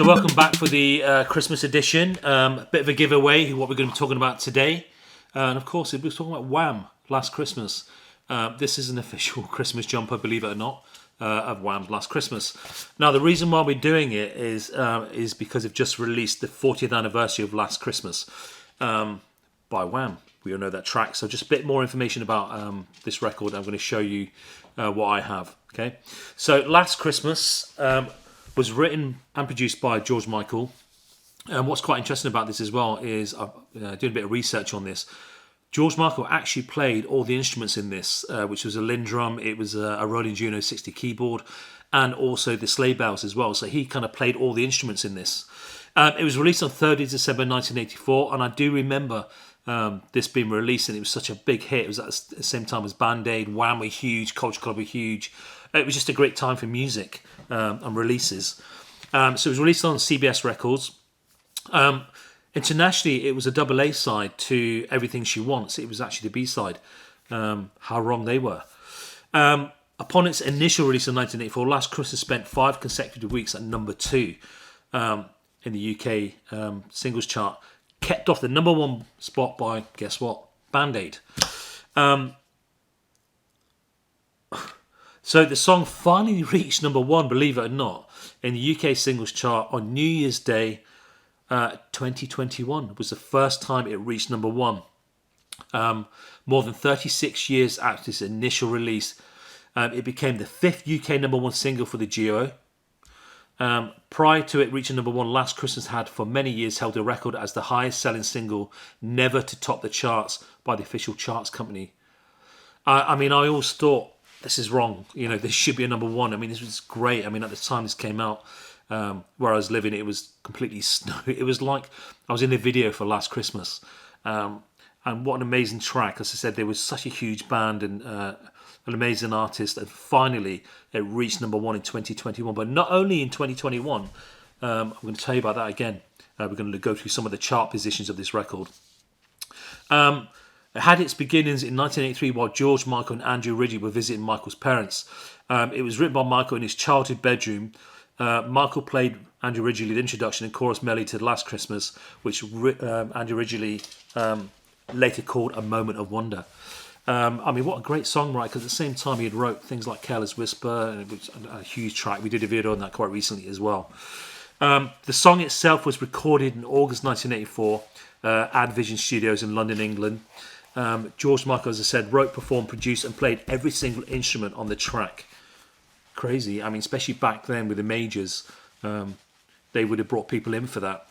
So welcome back for the Christmas edition. A bit of a giveaway, what we're going to be talking about today. And of course, we're talking about Wham! Last Christmas. This is an official Christmas jumper, believe it or not, of Wham's Last Christmas. Now, the reason why we're doing it is because they've just released the 40th anniversary of Last Christmas by Wham! We all know that track. So just a bit more information about this record. I'm going to show you what I have. Okay. So Last Christmas was written and produced by George Michael. And what's quite interesting about this as well is I've doing a bit of research on this. George Michael actually played all the instruments in this, which was a Lindrum, it was a Roland Juno 60 keyboard, and also the sleigh bells as well. So he kind of played all the instruments in this. It was released on 30th December 1984, and I do remember this being released, and it was such a big hit. It was at the same time as Band Aid, Wham were huge, Culture Club were huge. It was just a great time for music and releases. So it was released on CBS Records. Internationally, it was a double A side to Everything She Wants. It was actually the B side. How wrong they were. Upon its initial release in 1984, Last Christmas spent 5 consecutive weeks at number 2 in the UK singles chart. Kept off the number 1 spot by, guess what? Band Aid. So the song finally reached number 1, believe it or not, in the UK singles chart on New Year's Day 2021. It was the first time it reached number 1. More than 36 years after its initial release, it became the 5th UK number 1 single for the duo. Prior to it reaching number 1, Last Christmas had for many years held a record as the highest selling single never to top the charts by the official charts company. I mean, I always thought, this is wrong. You know, this should be a number 1. I mean, this was great. I mean, at the time this came out, where I was living, it was completely snow. It was like I was in a video for Last Christmas. And what an amazing track. As I said, there was such a huge band and an amazing artist. And finally, it reached number 1 in 2021. But not only in 2021, I'm going to tell you about that again. We're going to go through some of the chart positions of this record. It had its beginnings in 1983 while George Michael and Andrew Ridgeley were visiting Michael's parents. It was written by Michael in his childhood bedroom. Michael played Andrew Ridgeley the introduction and chorus melody to Last Christmas, which Andrew Ridgeley later called A Moment of Wonder. I mean, what a great songwriter, because at the same time he had wrote things like Careless Whisper, and it was a huge track. We did a video on that quite recently as well. The song itself was recorded in August 1984 at Vision Studios in London, England. George Michael, as I said, wrote, performed, produced and played every single instrument on the track. Crazy. I mean, especially back then with the majors, they would have brought people in for that.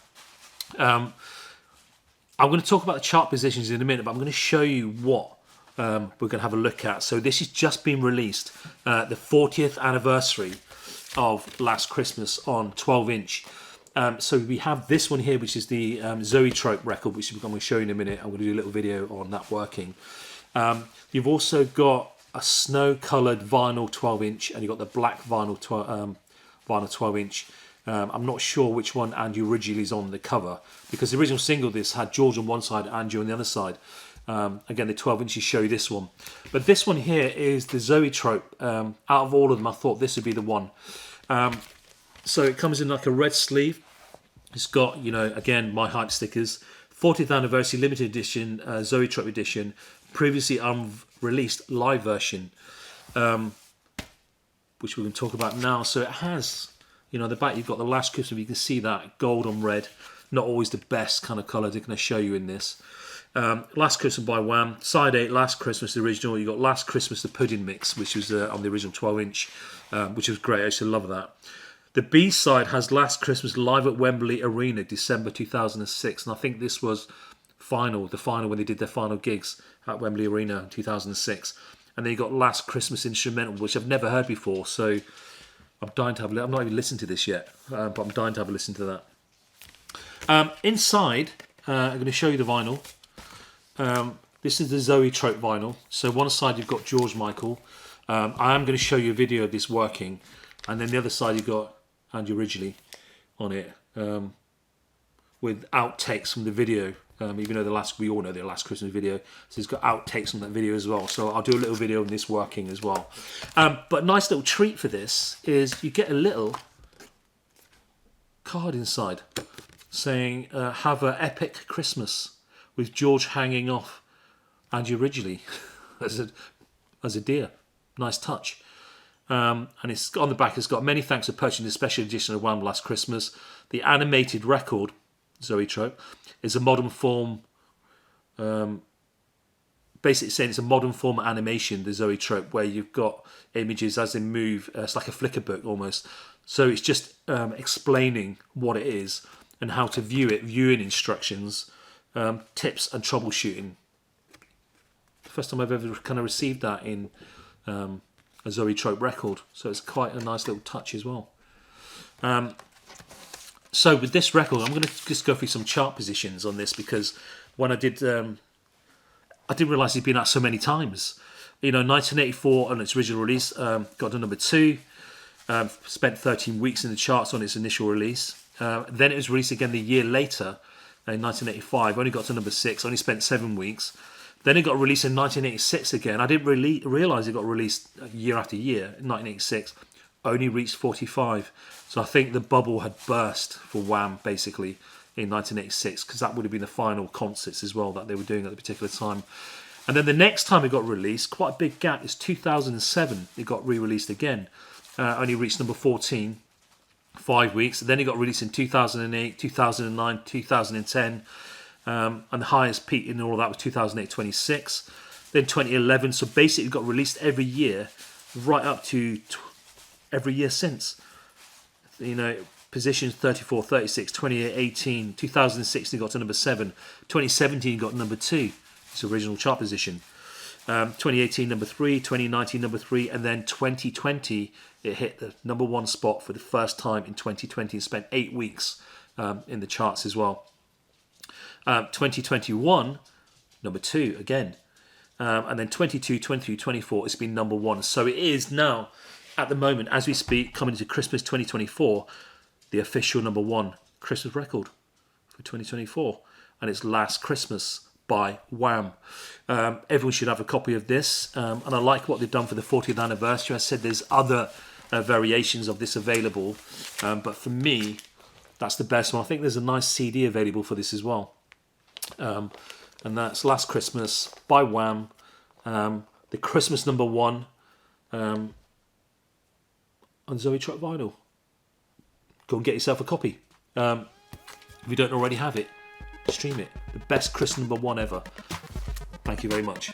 I'm going to talk about the chart positions in a minute, but I'm going to show you what we're going to have a look at. So this has just been released, the 40th anniversary of Last Christmas on 12-inch. So we have this one here, which is the Zoetrope record, which I'm going to show you in a minute. I'm going to do a little video on that working. You've also got a snow-coloured vinyl 12-inch, and you've got the black vinyl 12-inch. I'm not sure which one Andrew Ridgeley's on the cover, because the original single this had George on one side, Andrew on the other side. Again, the 12-inches show you this one. But this one here is the Zoetrope. Out of all of them, I thought this would be the one. So it comes in like a red sleeve. It's got, you know, again, My Hype stickers. 40th anniversary limited edition, Zoetrope edition. Previously unreleased live version, which we're going to talk about now. So it has, you know, the back you've got the Last Christmas. You can see that gold on red. Not always the best kind of colour they're going to show you in this. Last Christmas by Wham. Side 8, Last Christmas, the original. You got Last Christmas, the Pudding Mix, which was on the original 12-inch, which was great. I used to love that. The B side has Last Christmas live at Wembley Arena, December 2006, and I think this was the final when they did their final gigs at Wembley Arena in 2006. And then you got Last Christmas instrumental, which I've never heard before, so I'm dying to have. I've not even listened to this yet, but I'm dying to have a listen to that. Inside, I'm going to show you the vinyl. This is the Zoetrope vinyl. So one side you've got George Michael. I am going to show you a video of this working, and then the other side you've got Andrew Ridgeley on it, with outtakes from the video. Even though we all know the Last Christmas video, so it's got outtakes from that video as well. So I'll do a little video on this working as well. But a nice little treat for this is you get a little card inside saying, have an epic Christmas with George hanging off Andrew Ridgeley as a deer. Nice touch. And it's on the back, it's got many thanks for purchasing the special edition of Wham last Christmas. The animated record, Zoetrope, is a modern form, basically saying it's a modern form of animation, the Zoetrope, where you've got images as they move. It's like a flicker book almost. So it's just explaining what it is and how to view it, viewing instructions, tips and troubleshooting. The first time I've ever kind of received that in a Zoetrope record, so it's quite a nice little touch as well. So with this record, I'm going to just go through some chart positions on this, because when I didn't realise he'd been out so many times. 1984 on its original release, got to number 2, spent 13 weeks in the charts on its initial release. Then it was released again the year later, in 1985, only got to number 6, only spent 7 weeks. Then it got released in 1986 again. I didn't really realise it got released year after year. In 1986, only reached 45. So I think the bubble had burst for Wham, basically, in 1986, because that would have been the final concerts as well that they were doing at the particular time. And then the next time it got released, quite a big gap, is 2007. It got re-released again. Only reached number 14, 5 weeks. Then it got released in 2008, 2009, 2010. And the highest peak in all of that was 2008, 26. Then 2011. So basically it got released every year, right up to every year since. Positions 34, 36, 28, 18. 2016 got to number 7. 2017 got number 2. Its original chart position. 2018 number 3. 2019 number 3. And then 2020 it hit the number 1 spot for the first time in 2020 and spent 8 weeks in the charts as well. 2021, number 2 again. And then 22, 23, 24, it's been number 1. So it is now, at the moment, as we speak, coming to Christmas 2024, the official number 1 Christmas record for 2024. And it's Last Christmas by Wham. Everyone should have a copy of this. And I like what they've done for the 40th anniversary. I said there's other variations of this available. But for me, that's the best one. I think there's a nice CD available for this as well. And that's Last Christmas by Wham, the Christmas number 1 on Zoetrope vinyl. Go and get yourself a copy. If you don't already have it, stream it. The best Christmas number 1 ever. Thank you very much.